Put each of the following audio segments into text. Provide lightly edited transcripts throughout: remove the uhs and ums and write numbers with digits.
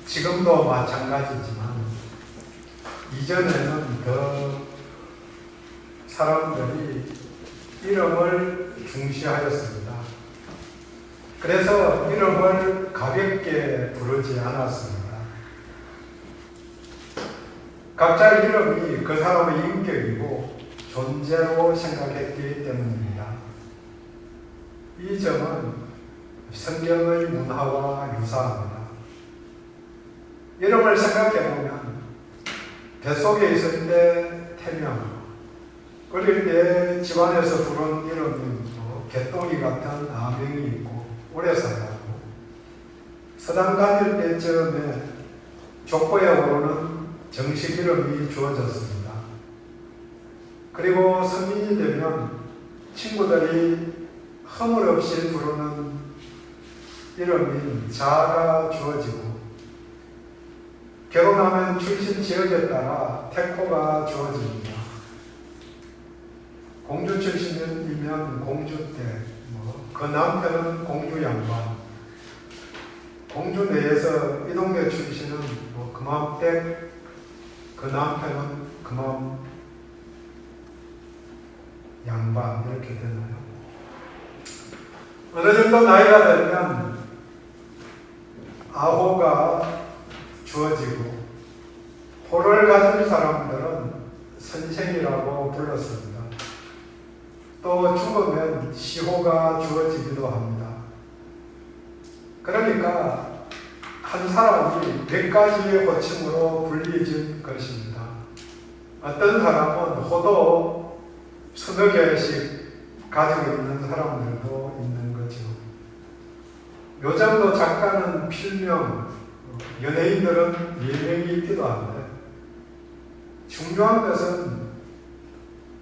지금도 마찬가지지만 이전에는 더 사람들이 이름을 중시하였습니다. 그래서 이름을 가볍게 부르지 않았습니다. 각자 이름이 그 사람의 인격이고 존재로 생각했기 때문입니다. 이 점은 성경의 문화와 유사합니다. 이름을 생각해보면 뱃속에 있을 때 태명, 어릴 때 집안에서 부른 이름이 개똥이 같은 아명이 있고 오래 살아가고, 서당 다닐 때쯤에 족보에 오르는 정식 이름이 주어졌습니다. 그리고 성인이 되면 친구들이 허물없이 부르는 이름인 자가 주어지고, 결혼하면 출신 지역에 따라 태코가 주어집니다. 공주 출신이면 공주댁, 그 남편은 공주 양반, 공주 내에서 이 동네 출신은 금암댁, 그 남편은 금암 양반, 이렇게 되나요? 어느 정도 나이가 되면 아호가 주어지고, 호를 가진 사람들은 선생이라고 불렀습니다. 또 죽으면 시호가 주어지기도 합니다. 그러니까 한 사람이 몇 가지의 호칭으로 불리진 것입니다. 어떤 사람은 호도 서너 개씩 가지고 있는 사람들도 있는 거죠. 요즘도 작가는 필명, 연예인들은 예명이 있기도 한데, 중요한 것은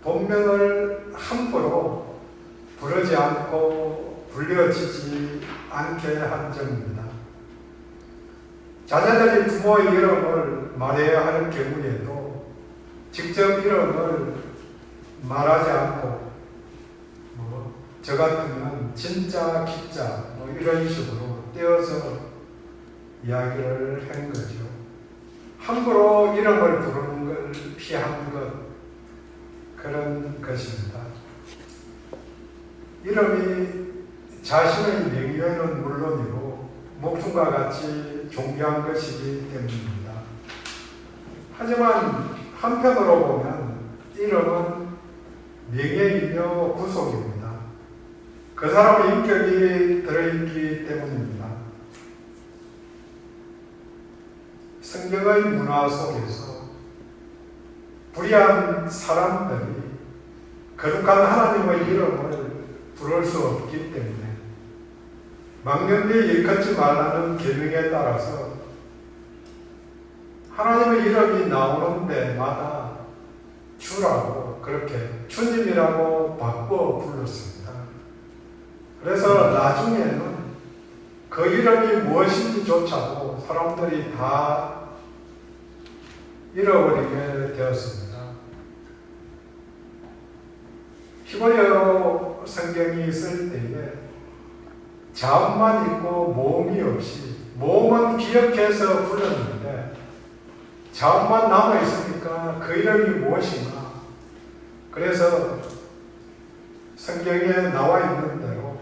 본명을 함부로 부르지 않고 불려지지 않게 한 점입니다. 자녀들이 부모의 이름을 말해야 할 경우에도 직접 이름을 말하지 않고 저 같으면 진짜 기자 이런 식으로 떼어서 이야기를 한 거죠. 함부로 이름을 부르는 걸 피한 것, 그런 것입니다. 이름이 자신의 명예는 물론이고 목숨과 같이 존귀한 것이기 때문입니다. 하지만 한편으로 보면 이름은 명예이며 구속입니다. 그 사람의 인격이 들어있기 때문입니다. 성경의 문화 속에서 불의한 사람들이 거룩한 하나님의 이름을 부를 수 없기 때문에 망령되이 일컫지 말라는 계명에 따라서 하나님의 이름이 나오는 데마다 주라고, 그렇게 주님이라고 바꿔 불렀습니다. 그래서 나중에는 그 이름이 무엇인지조차도 사람들이 다 잃어버리게 되었습니다. 히브리어로 성경이 쓸 때에 자음만 있고 모음이 없이, 모음은 기억해서 불렀는데 자음만 남아있으니까 그 이름이 무엇인가? 그래서 성경에 나와 있는 대로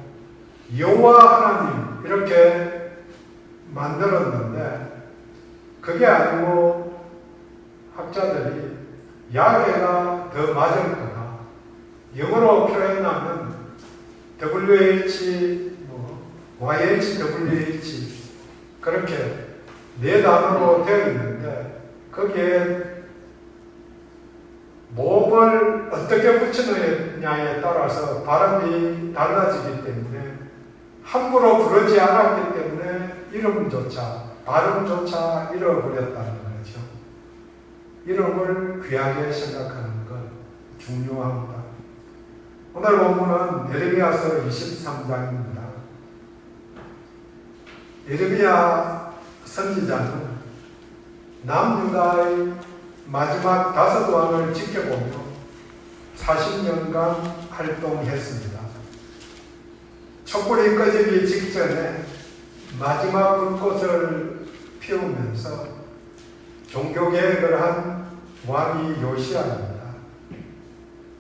여호와 하나님 이렇게 만들었는데, 그게 아니고 학자들이 야훼가 더 맞을 거다. 영어로 표현하면 WH, YHWH 그렇게 네 단어로 되어 있는데, 거기에 모음을 어떻게 붙이느냐에 따라서 발음이 달라지기 때문에 함부로 부르지 않았기 때문에 이름조차, 발음조차 잃어버렸다는 거죠. 이름을 귀하게 생각하는 것 중요합니다. 오늘 본문은 예레미야서 23장입니다. 예레미야 선지자는 남유다의 마지막 5왕을 지켜보며 40년간 활동했습니다. 촛불이 꺼지기 직전에 마지막 불꽃을 피우면서 종교개혁을 한 왕이 요시야입니다.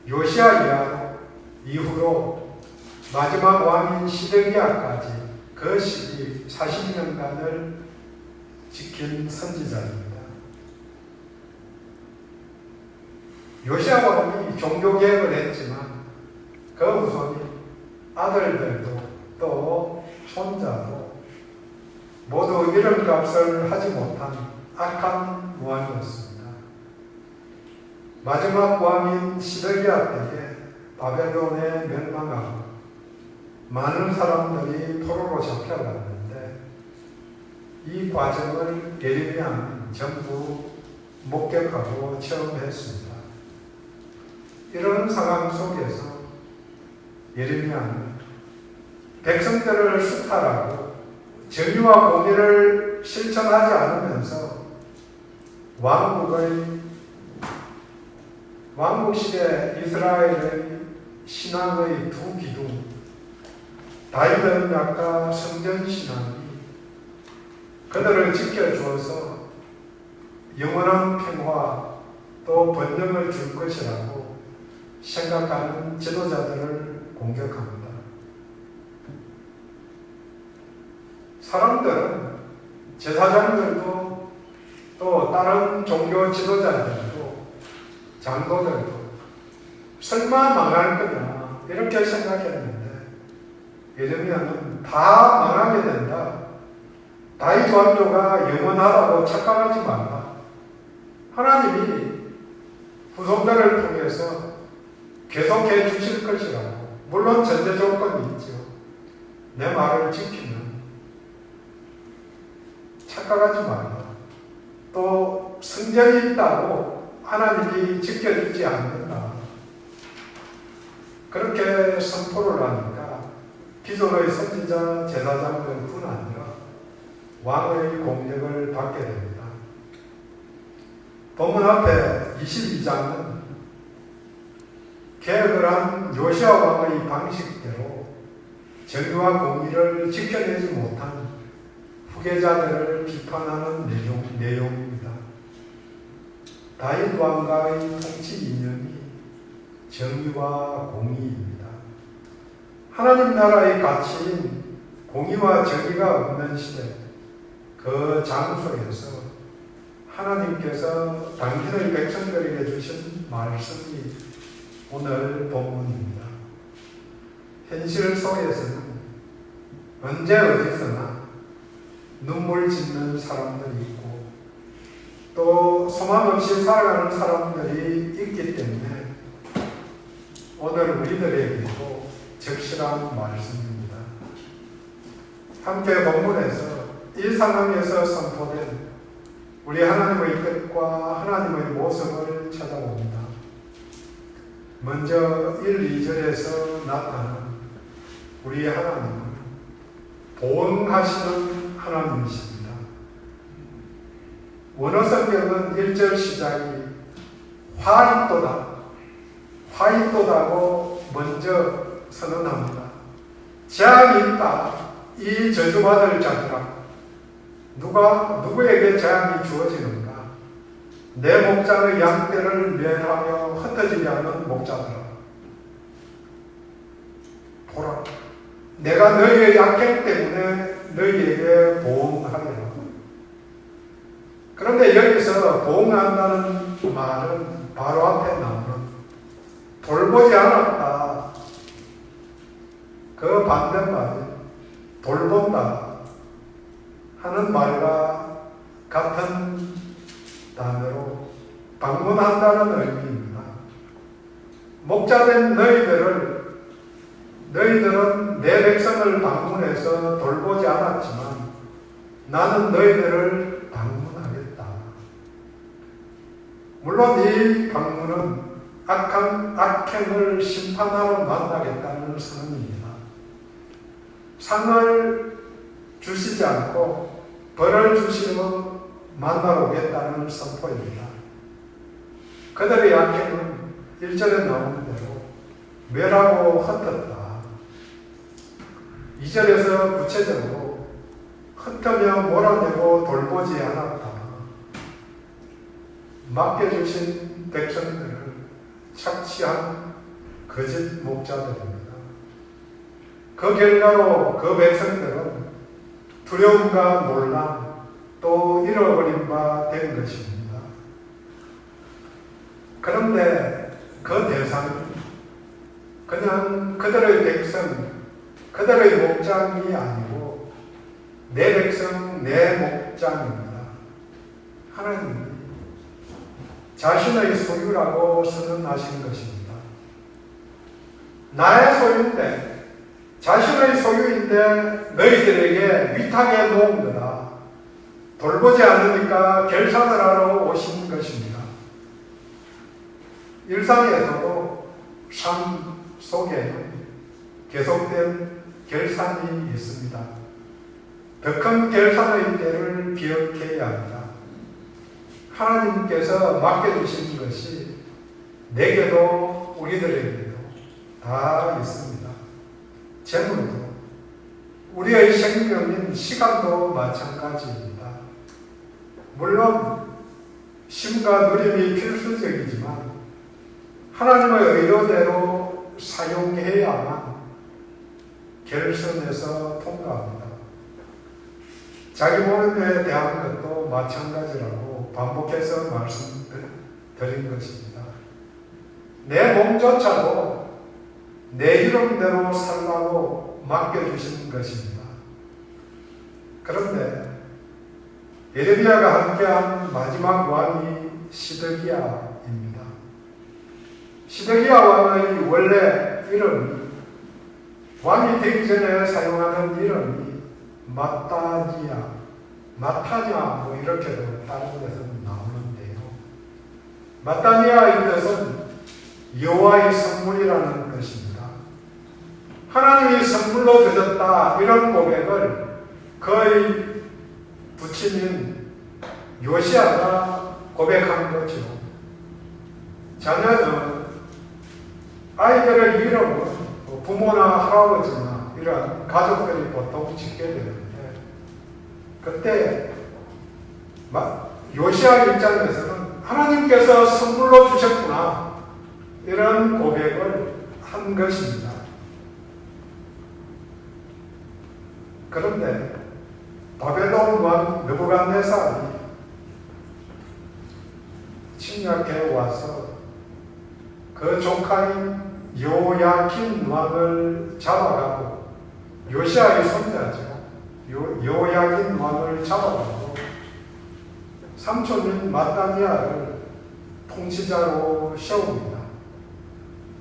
요시야 이후로 마지막 왕인 시드기야까지 그 시기 40년간을 지킨 선지자입니다. 요시야 왕이 종교개혁을 했지만 그 후손이 아들들도 또 손자도 모두 이름값을 하지 못한 악한 왕이었습니다. 마지막 왕인 시드기야 때에 바벨론에 멸망하고 많은 사람들이 포로로 잡혀갔는데 이 과정을 예레미야는 전부 목격하고 체험했습니다. 이런 상황 속에서 예레미야는 백성들을 수탈하고 정의와 공의를 실천하지 않으면서 왕국시대 이스라엘의 신앙의 두 기둥, 다윗 언약과 성전 신앙이 그들을 지켜주어서 영원한 평화 또 번영을 줄 것이라고 생각하는 지도자들을 공격합니다. 사람들은 제사장들도 또 다른 종교 지도자들도 장로들도 설마 망할 거냐 이렇게 생각했는데 예레미야는 다 망하게 된다. 다윗 왕조가 영원하다고 착각하지 말라. 하나님이 후손들을 통해서 계속해 주실 것이라고. 물론 전제 조건이 있죠. 내 말을 지키면 착각하지 말라. 또 성전이 있다고 하나님이 지켜주지 않는다. 그렇게 선포를 하니까 기존의 선지자 제사장들뿐 아니라 왕의 공격을 받게 됩니다. 본문 앞에 22장은 개혁을 한 요시야 왕의 방식대로 정의와 공의를 지켜내지 못한 후계자들을 비판하는 내용입니다. 다윗 왕가의 통치 이념이 정의와 공의입니다. 하나님 나라의 가치인 공의와 정의가 없는 시대, 그 장소에서 하나님께서 당신의 백성들에게 주신 말씀이 오늘 본문입니다. 현실 속에서는 언제 어디서나 눈물 짓는 사람들이 있고 또 소망 없이 살아가는 사람들이 있기 때문에 오늘 우리들에게도 적실한 말씀입니다. 함께 본문에서 이 상황에서 선포된 우리 하나님의 뜻과 하나님의 모습을 찾아봅니다. 먼저 1, 2절에서 나타난 우리 하나님은 보응하시는 하나님이십니다. 원어 성경은 1절 시작이 화있도다고 먼저 선언합니다. 재앙이 있다. 이 저주받을 자들아. 누구에게 재앙이 주어지는가? 내 목자의 양떼를 멸하며 흩어지게 하는 목자들아. 보라. 내가 너희의 약행 때문에 너희에게 보응하리라. 그런데 여기서 보응한다는 말은 바로 앞에 나오는 돌보지 않았다. 그 반대말은 돌본다 하는 말과 같은 단어로 방문한다는 의미입니다. 목자된 너희들은 내 백성을 방문해서 돌보지 않았지만 나는 너희들을 방문하겠다. 물론 이 방문은 악행을 심판하러 만나겠다는 선언입니다. 상을 주시지 않고 벌을 주시며 만나러 오겠다는 선포입니다. 그들의 악행은 1절에 나오는 대로 멸하고 흩었다. 2절에서 구체적으로 흩으며 몰아내고 돌보지 않았다. 맡겨주신 백성들을 착취한 거짓 목자들입니다. 그 결과로 그 백성들은 두려움과 놀람 또 잃어버린 바 된 것입니다. 그런데 그 대상은 그냥 그들의 백성, 그들의 목장이 아니고 내 백성, 내 목장입니다. 하나님이 자신의 소유라고 선언하신 것입니다. 나의 소유인데, 자신의 소유인데 너희들에게 위탁해 놓은 거다. 돌보지 않으니까 결산을 하러 오신 것입니다. 일상에서도 삶 속에는 계속된 결산이 있습니다. 더 큰 결산의 때를 기억해야 합니다. 하나님께서 맡겨주신 것이 내게도 우리들에게도 다 있습니다. 재물도, 우리의 생명인 시간도 마찬가지입니다. 물론 쉼과 누림이 필수적이지만 하나님의 의도대로 사용해야만 결선에서 통과합니다. 자기 몸에 대한 것도 마찬가지라고 반복해서 말씀드린 것입니다. 내 몸조차도 내 이름대로 살라고 맡겨주신 것입니다. 그런데 예레미야가 함께한 마지막 왕이 시드기야입니다. 시드기야 왕의 원래 이름이 왕이 되기 전에 사용하는 이름이 마타냐 뭐 이렇게도 다른 데서는 나오는데요. 마타니아의 뜻은 여호와의 선물이라는 것입니다. 하나님이 선물로 주셨다 이런 고백을 그의 부친인 요시아가 고백한 거죠. 자녀는 아이들의 이름은 부모나 할아버지나 이런 가족들이 보통 짓게 되는데 그때 요시아 입장에서는 하나님께서 선물로 주셨구나 이런 고백을 한 것입니다. 그런데 바벨론 왕 느부갓네살이 침략해 와서 그 조카인 요야킨 왕을 잡아가고 요시아의 손자죠. 요야긴 왕을 잡아가고 삼촌인 마타니아를 통치자로 세웁니다.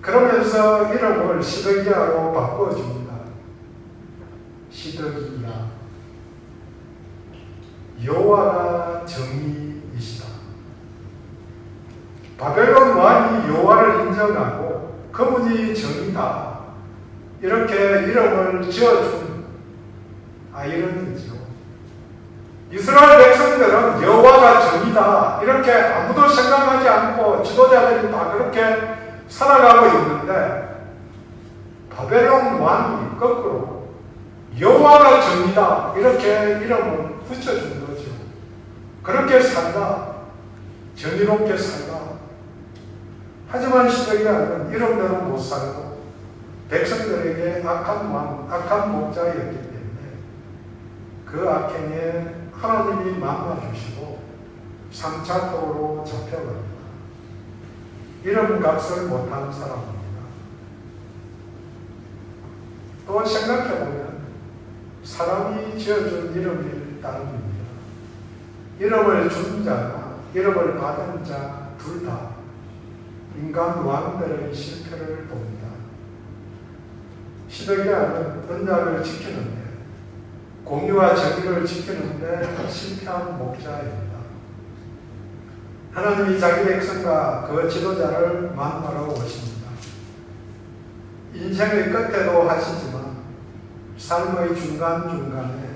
그러면서 이름을 시드기야로 바꿔줍니다. 시드기야. 여호와가 정의이시다. 바벨론 왕이 여호와를 인정하고 그분이 정의다. 이렇게 이름을 지어준 아이러니죠. 이스라엘 백성들은 여호와가 정이다 이렇게 아무도 생각하지 않고 지도자들이 다 그렇게 살아가고 있는데 바벨론 왕이 거꾸로 여호와가 정이다 이렇게 이름을 붙여준 거죠. 그렇게 살다, 정의롭게 살다. 하지만 시드기야는 이름대로 못 살고 백성들에게 악한 목자였기 때문에 그 악행에 하나님이 만나주시고 3차 토로 잡혀갑니다. 이름값을 못한 사람입니다. 또 생각해보면 사람이 지어준 이름일 따름입니다. 이름을 준 자나 이름을 받은 자 둘 다 인간 왕들의 실패를 봅니다. 시드기야는 언약을 지키는데 공의와 정의를 지키는데 실패한 목자입니다. 하나님이 자기 백성과 그 지도자를 만나러 오십니다. 인생의 끝에도 하시지만 삶의 중간중간에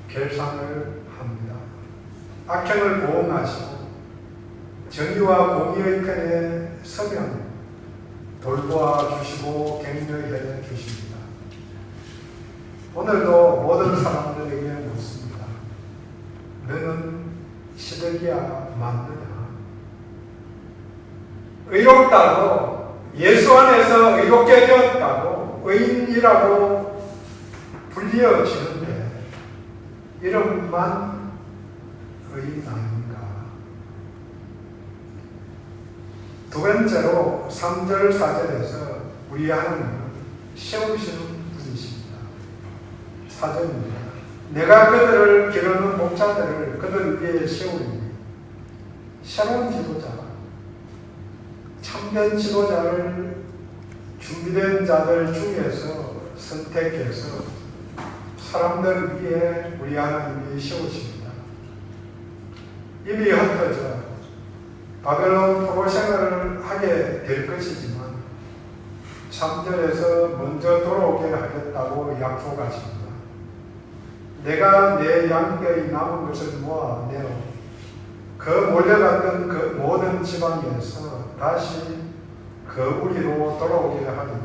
결산을 합니다. 악행을 보응하시고 정의와 공의의 편에 서면 돌보아 주시고 격려해 주십니다. 오늘도 모든 사람들에게 의롭다고, 예수 안에서 의롭게 되었다고, 의인이라고 불려지는데 이름만 의인 아닌가. 두 번째로 3절 4절에서 우리 하나님은 세우시는 분이십니다. 4절입니다. 내가 그들을 기르는 목자들을 그들 위에 세우니 새로운 지도자, 참된 지도자를 준비된 자들 중에서 선택해서 사람들 위에 우리 하나님이 세우십니다. 이미 흩어져 바벨론 포로 생활을 하게 될 것이지만 3절에서 먼저 돌아오게 하겠다고 약속하십니다. 내가 내 양떼의 남은 것을 모아내어 그 몰려갔던 그 모든 지방에서 다시 그 우리로 돌아오게 하리니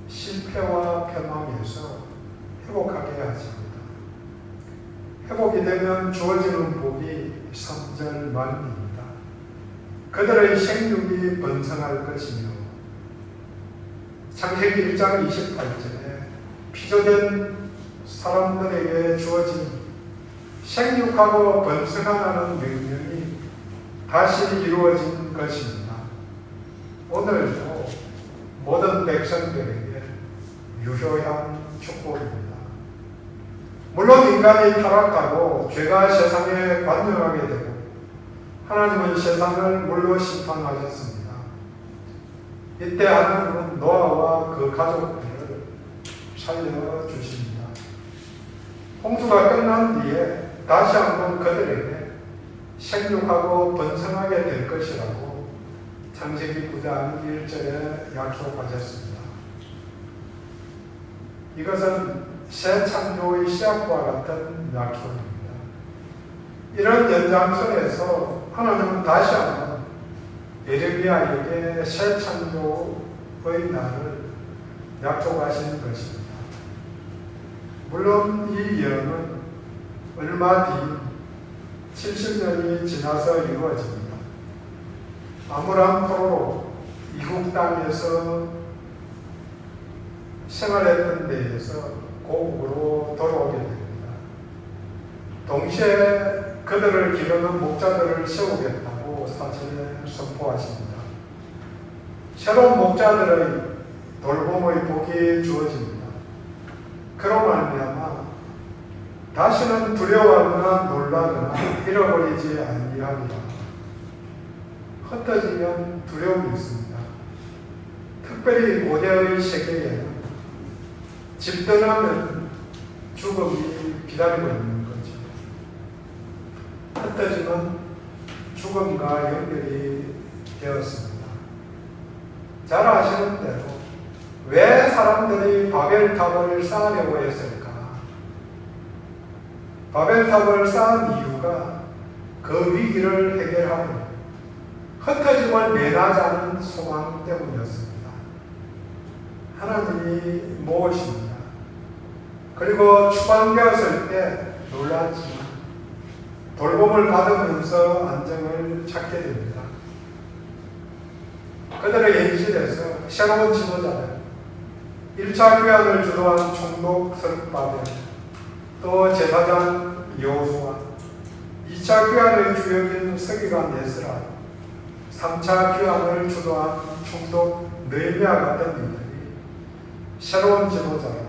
실패와 패망에서 회복하게 하십니다. 회복이 되면 주어지는 복이 3절 말입니다. 그들의 생육이 번성할 것이며 창세기 1장 28절에 피조된 사람들에게 주어진 생육하고 번성하라는 명령이 다시 이루어진 것입니다. 오늘도 모든 백성들에게 유효한 축복입니다. 물론 인간이 타락하고 죄가 세상에 관영하게 되고 하나님은 세상을 물로 심판하셨습니다. 이때 하나님은 노아와 그 가족들을 살려주십니다. 홍수가 끝난 뒤에 다시 한번 그들에게 생육하고 번성하게 될 것이라고 창세기 9장 1절에 약속하셨습니다. 이것은 새 창조의 시작과 같은 약속입니다. 이런 연장선에서 하나님은 다시 한번 예레미야에게 새 창조의 날을 약속하시는 것입니다. 물론 이 예언은 얼마 뒤 70년이 지나서 이루어집니다. 아므람 포로로 이국 땅에서 생활했던 데에서 고국으로 돌아오게 됩니다. 동시에 그들을 기르는 목자들을 세우겠다고 사전에 선포하십니다. 새로운 목자들의 돌봄의 복이 주어집니다. 그로 말미암아 다시는 두려워하거나 놀라거나 잃어버리지 아니하리라. 흩어지면 두려움이 있습니다. 특별히 고대의 세계에는 집 떠나면 죽음이 기다리고 있는 거죠. 흩어지면 죽음과 연결이 되었습니다. 잘 아시는 대로 왜 사람들이 바벨탑을 쌓으려고 했을까? 바벨탑을 쌓은 이유가 그 위기를 해결하며 흩어짐을 면하자는 소망 때문이었습니다. 하나님이 무엇입니다. 그리고 추방되었을 때 놀랐지만 돌봄을 받으면서 안정을 찾게 됩니다. 그들의 현실에서 새로운 지도자들, 1차 교환을 주도한 총독 스룹바벨, 또 제사장 여호수아, 2차 교환의 주역인 서기관 에스라, 3차 교환을 주도한 총독 느헤미야 같은 이들이 새로운 지도자로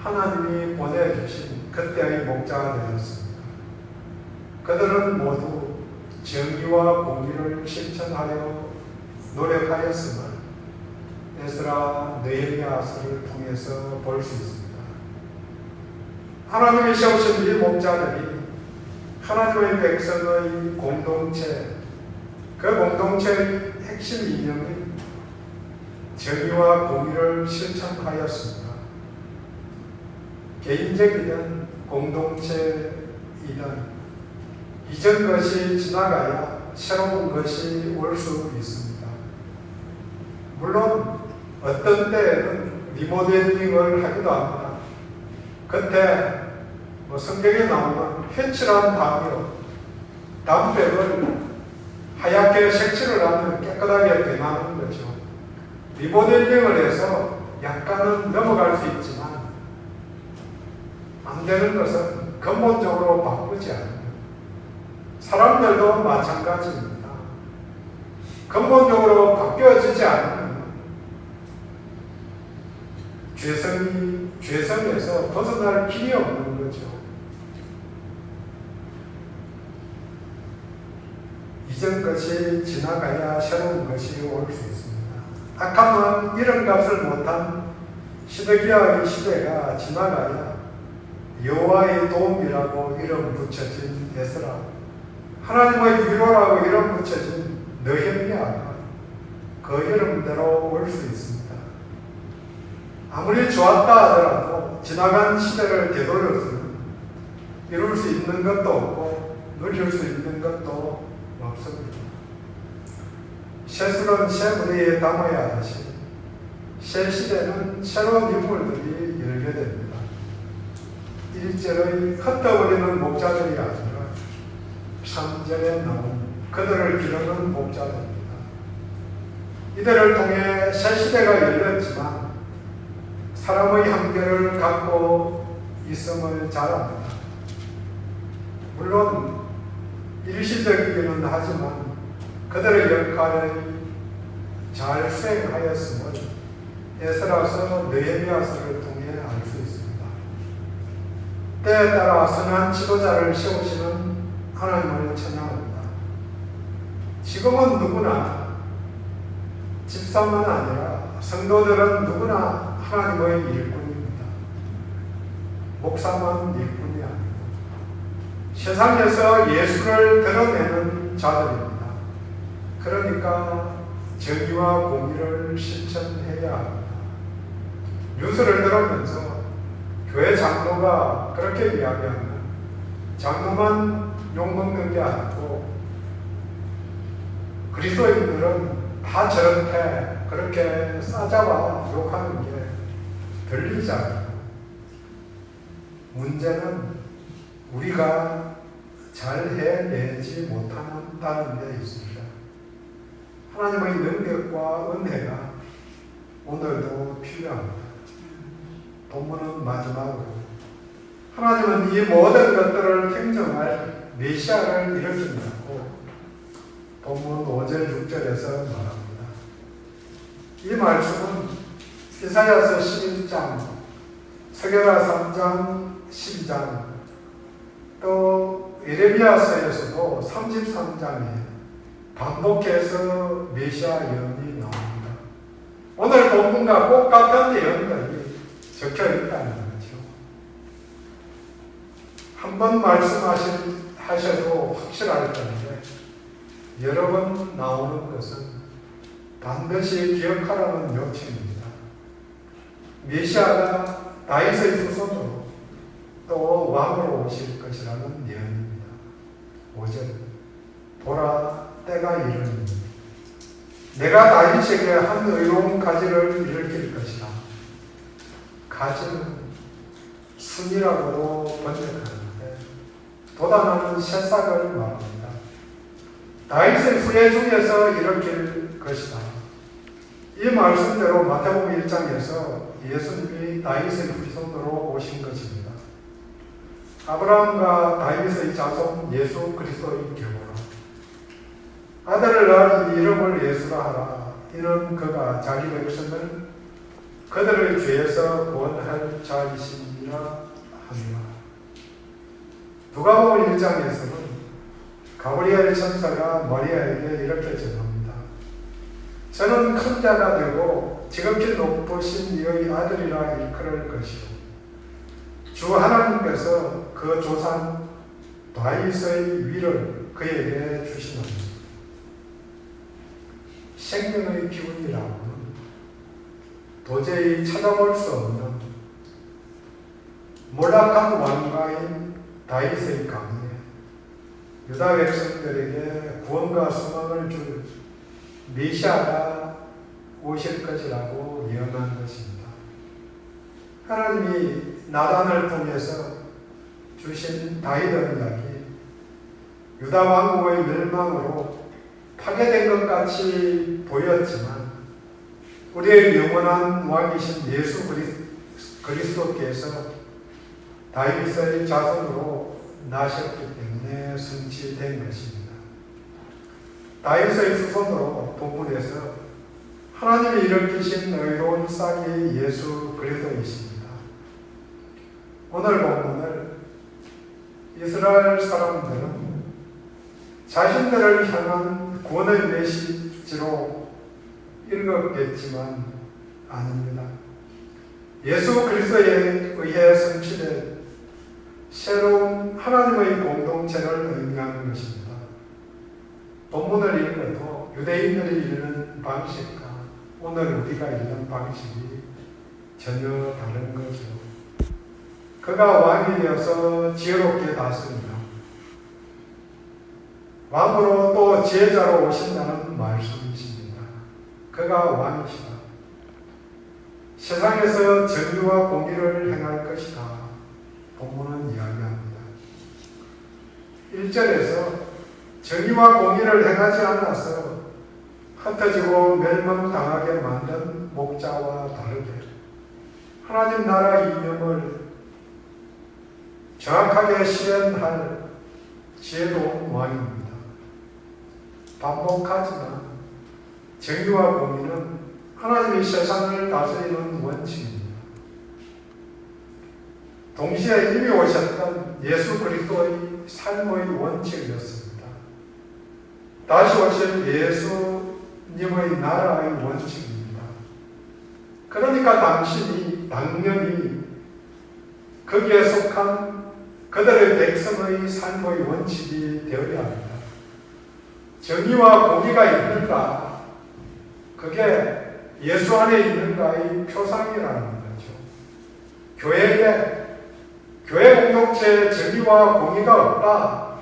하나님이 보내주신 그때의 목자가 되었습니다. 그들은 모두 정의와 공의를 실천하려 노력하였음을 에스라, 느헤미야서를 통해서 볼 수 있습니다. 하나님이 세우신 이 목자들이 하나님의 백성의 공동체, 그 공동체의 핵심 이념인 정의와 공의를 실천하였습니다. 개인적이든 공동체이든 이전 것이 지나가야 새로운 것이 올 수 있습니다. 물론 어떤 때에는 리모델링을 하기도 합니다. 그때 성경에 나오는 회칠한 담요, 담백을 하얗게 색칠을 하면 깨끗하게 변하는 거죠. 리모델링을 해서 약간은 넘어갈 수 있지만 안 되는 것은 근본적으로 바꾸지 않아요. 사람들도 마찬가지입니다. 근본적으로 바뀌어지지 않으면 죄성에서 벗어날 길이 없는 거죠. 이전 것이 지나가야 새로운 것이 올 수 있습니다. 악함은 이름값을 못한 시드기야의 시대가 지나가야 여호와의 도움이라고 이름 붙여진 에스라, 하나님의 위로라고 이름 붙여진 느헤미야가 그 이름대로 올 수 있습니다. 아무리 좋았다 하더라도 지나간 시대를 되돌려서는 이룰 수 있는 것도 없고 누릴 수 있는 것도 없습니다. 새술은 새 무대에 담아야 하듯이 새 시대는 새로운 인물들이 열게 됩니다. 일제의 흩어버리는 목자들이 아니라 3절에 나온 그들을 기르는 목자들입니다. 이들을 통해 새 시대가 열렸지만 사람의 한계를 갖고 있음을 잘 압니다. 물론 일시적이기는 하지만 그들의 역할을 잘 수행하였음을 에스라서 느헤미야서를 통해 알 수 있습니다. 때에 따라 선한 지도자를 세우시는 하나님을 찬양합니다. 지금은 누구나, 집사만 아니라 성도들은 누구나 하나님의 일꾼입니다. 목사만 일꾼이 아니고 세상에서 예수를 드러내는 자들입니다. 그러니까 정의와 공의를 실천해야 합니다. 뉴스를 들으면서 교회 장로가 그렇게 이야기하면 장로만 욕먹는 게 아니고 그리스도인들은 다 저렇게 그렇게 싸잡아 욕하는 게 들리잖아요. 문제는 우리가 잘 해내지 못한다는 데 있습니다. 하나님의 능력과 은혜가 오늘도 필요합니다. 본문은 마지막으로 하나님은 이 모든 것들을 행정할 메시아를 일으킨다고 본문 5절 6절에서 말합니다. 이 말씀은 이사야서 11장, 스가랴 3장 12장, 또 예레미야서에서도 33장에 반복해서 메시아 예언이 나옵니다. 오늘 본문과 똑같은 예언들이 적혀 있다는 거죠. 한 번 말씀하셔도 확실할 텐데 여러 번 나오는 것은 반드시 기억하라는 요청입니다. 메시아가 다윗의 후손으로 또 왕으로 오실 것이라는 예언입니다. 5절 보라 때가 이르니 내가 다윗에게 한 의로운 가지를 일으킬 것이라. 가지는 순이라고도 번역하는데 돋아나는 새싹을 말합니다. 다윗의 후예 중에서 일으킬 것이다. 이 말씀대로 마태복음 1장에서 예수님이 다윗의 후손으로 오신 것입니다. 아브라함과 다윗의 자손 예수 그리스도의 결과라. 아들을 낳은 이름을 예수라 하라. 이는 그가 자기 백성을 그들의 죄에서 구원할 자이시니라 하니라. 누가복음 1장에서는 가브리엘 천사가 마리아에게 이렇게 전합니다. 저는 큰 자가 되고 지극히 높으신 이의 아들이라 일컬을 것이요 주 하나님께서 그 조상 다윗의 위를 그에게 주시나니. 생명의 기운이라고는 도저히 찾아볼 수 없는 몰락한 왕가인 다윗의 강에 유다 백성들에게 구원과 소망을 줄 메시아가 오실 것이라고 예언한 것입니다. 하나님이 나단을 통해서 주신 다윗 언약이 유다 왕국의 멸망으로 파괴된 것 같이 보였지만 우리의 영원한 왕이신 예수 그리스도께서 다윗의 자손으로 나셨기 때문에 성취된 것입니다. 다윗의 후손으로 본문에서 하나님이 일으키신 의로운 싹이 예수 그리스도이십니다. 오늘 본문을 이스라엘 사람들은 자신들을 향한 구원의 메시지로 읽었겠지만 아닙니다. 예수 그리스도에 의해 성취된 새로운 하나님의 공동체를 의미하는 것입니다. 본문을 읽어도 유대인들이 읽는 방식과 오늘 우리가 읽는 방식이 전혀 다른 거죠. 그가 왕이 되어서 지혜롭게 다스린다. 왕으로 또 지혜자로 오신다는 말씀이십니다. 그가 왕이시다. 세상에서 정의와 공의를 행할 것이다. 본문은 이야기합니다. 1절에서 정의와 공의를 행하지 않아서 흩어지고 멸망당하게 만든 목자와 다르게 하나님 나라 이념을 정확하게 실현할 지혜로운 왕입니다. 반복하지만 정의와 공의는 하나님이 세상을 다스리는 원칙입니다. 동시에 이미 오셨던 예수 그리스도의 삶의 원칙이었습니다. 다시 오실 예수님의 나라의 원칙입니다. 그러니까 당연히 거기에 속한 그들의 백성의 삶의 원칙이 되어야 합니다. 정의와 공의가 있는가? 그게 예수 안에 있는가의 표상이라는 거죠. 교회 공동체에 정의와 공의가 없다.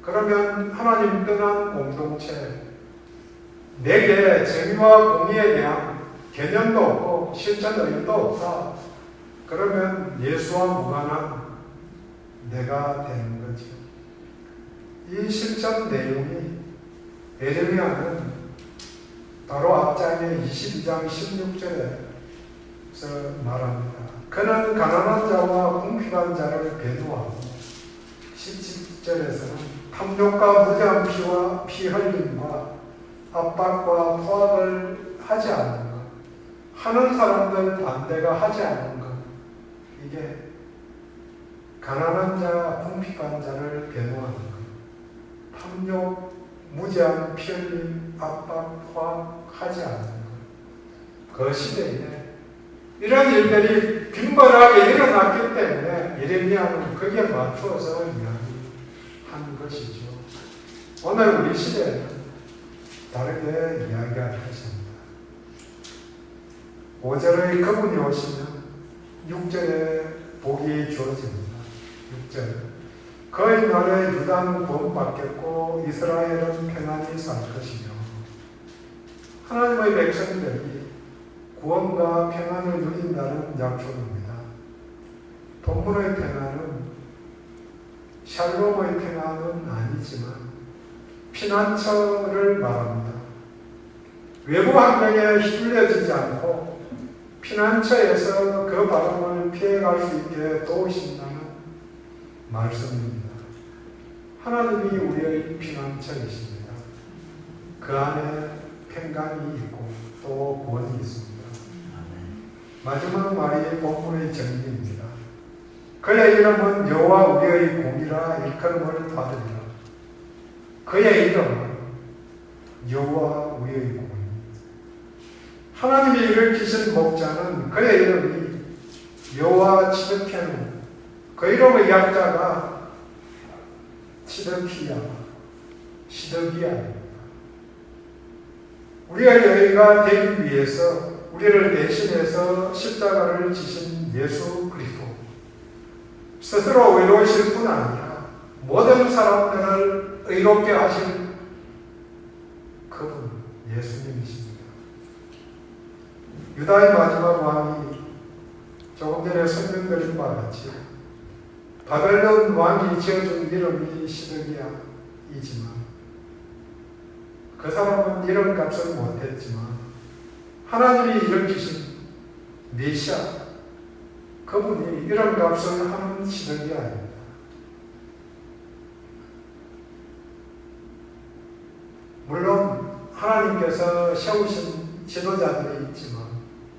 그러면 하나님 떠난 공동체, 내게 정의와 공의에 대한 개념도 없고 실천 의도 없다. 그러면 예수와 무관한 내가 되는 거죠. 이 실천 내용이 에레미야는 바로 앞장에 22장 16절에서 말합니다. 그는 가난한 자와 궁핍한 자를 배도하고 17절에서는 탐욕과 무죄한 피 흘림과 압박과 포악을 하지 않는 것, 하는 사람들 반대가 하지 않는 것, 이게 가난한 자, 궁핍한 자를 배도하는 것, 탐욕, 무죄한 피 흘림, 압박, 포악하지 않는 것. 그 시대에 이런 일들이 빈번하게 일어났기 때문에 예레미야는 거기에 맞추어서 이야기한 것이죠. 오늘 우리 시대에는 다르게 이야기할 것입니다. 5절의 그분이 오시면 6절에 복이 주어집니다. 6절 그의 날에 유다는 구원받겠고 이스라엘은 평안히 살 것이며 하나님의 백성들이 구원과 평안을 누린다는 약속입니다. 본문의 평안은 샬롬의 평안은 아니지만 피난처를 말합니다. 외부 환경에 휘둘려지지 않고 피난처에서 그 바람을 피해갈 수 있게 도우신다는 말씀입니다. 하나님이 우리의 피난처이십니다. 그 안에 평강이 있고 또 구원이 있습니다. 마지막 말이 본문의 정리입니다. 그의 이름은 여호와 우리의 공이라 일컬음을 받으리라. 그의 이름은 여호와 우리의 공. 하나님이 일으키신 목자는 그의 이름이 여호와 치드케는 그 이름의 약자가 시드기야입니다. 우리의 여의가 되기 위해서 우리를 대신해서 십자가를 지신 예수 그리스도, 스스로 의로우실 뿐 아니라 모든 사람들을 의롭게 하신 그분 예수님이십니다. 유다의 마지막 왕이 조금 전에 설명드린 바와 같이 바벨론 왕이 지어준 이름이 시드기야이지만 그 사람은 이런 값을 못했지만 하나님이 일으키신 메시아, 그분이 이런 값을 하는 시대가 아닙니다. 물론 하나님께서 세우신 지도자들이 있지만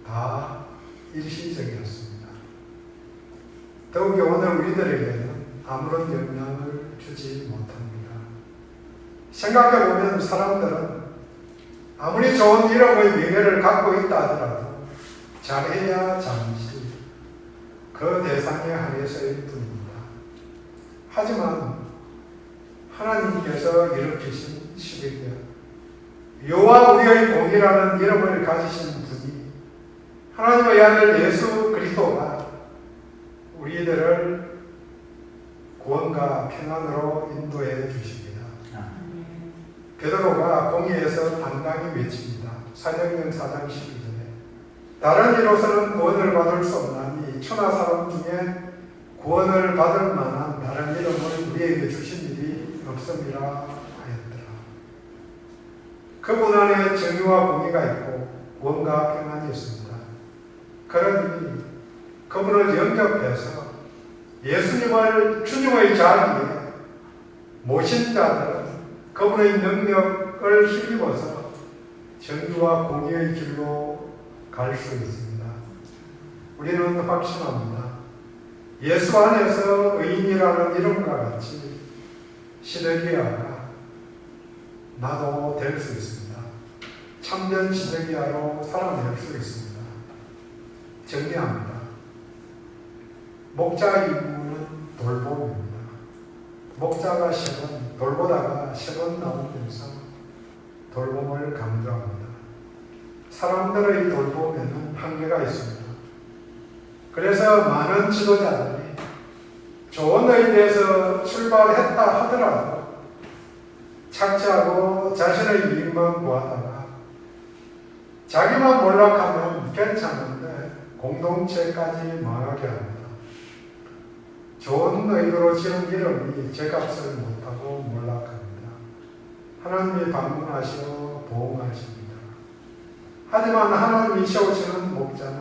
다 일시적이었습니다. 더욱이 오늘 우리들에게는 아무런 영향을 주지 못합니다. 생각해보면 사람들은 아무리 좋은 이름의 명예를 갖고 있다 하더라도 잘해야 잠시 그 대상에 한해서일 뿐입니다. 하지만 하나님께서 일으키신 시대기야 여호와 우리의 공이라는 이름을 가지신 분이 하나님의 아들 예수 그리스도가 우리들을 구원과 평안으로 인도해 주십니다. 베드로가 공의에서 당당히 외칩니다. 사도행전 4장 12절에 다른 이로서는 구원을 받을 수 없나니 천하 사람 중에 구원을 받을 만한 다른 이름을 우리에게 주신 일이 없음이라 하였더라. 그분 안에 정의와 공의가 있고 구원과 평안이 있습니다. 그러니 그분을 영접해서 예수님을 주님의 자리에 모신 자들은 그분의 능력을 힘입어서 정의와 공의의 길로 갈 수 있습니다. 우리는 확신합니다. 예수 안에서 의인이라는 이름과 같이 시드기야가 나도 될 수 있습니다. 참된 시드기야로 살아낼 수 있습니다. 정리합니다. 목자 임무는 돌봄입니다. 목자가 10원, 돌보다가 10원 나오면서 돌봄을 강조합니다. 사람들의 돌봄에는 한계가 있습니다. 그래서 많은 지도자들이 좋은 의미에서 출발했다 하더라도 착취하고 자신의 이익만 구하다가 자기만 몰락하면 괜찮은데 공동체까지 망하게 합니다. 좋은 의도로 지은 이름이 제값을 못하고 몰락합니다. 하나님이 방문하시어 보호하십니다. 하지만 하나님이 세우시는 목자는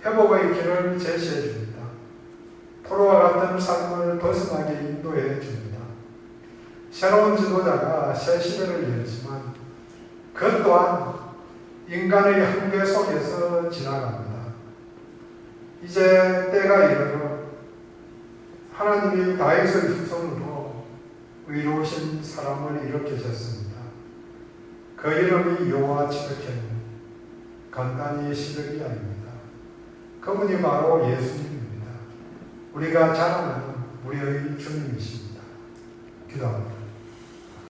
회복의 길을 제시해 줍니다. 포로와 같은 삶을 벗어나게 인도해 줍니다. 새로운 지도자가 새 시대를 열지만 그 또한 인간의 한계 속에서 지나갑니다. 이제 때가 이르러 하나님이 다윗의 후손으로 의로우신 사람을 일으키셨습니다. 그 이름이 여호와 지드키야는 간단히 시드기야입니다. 그분이 바로 예수님입니다. 우리가 자랑하는 우리의 주님이십니다. 기도합니다.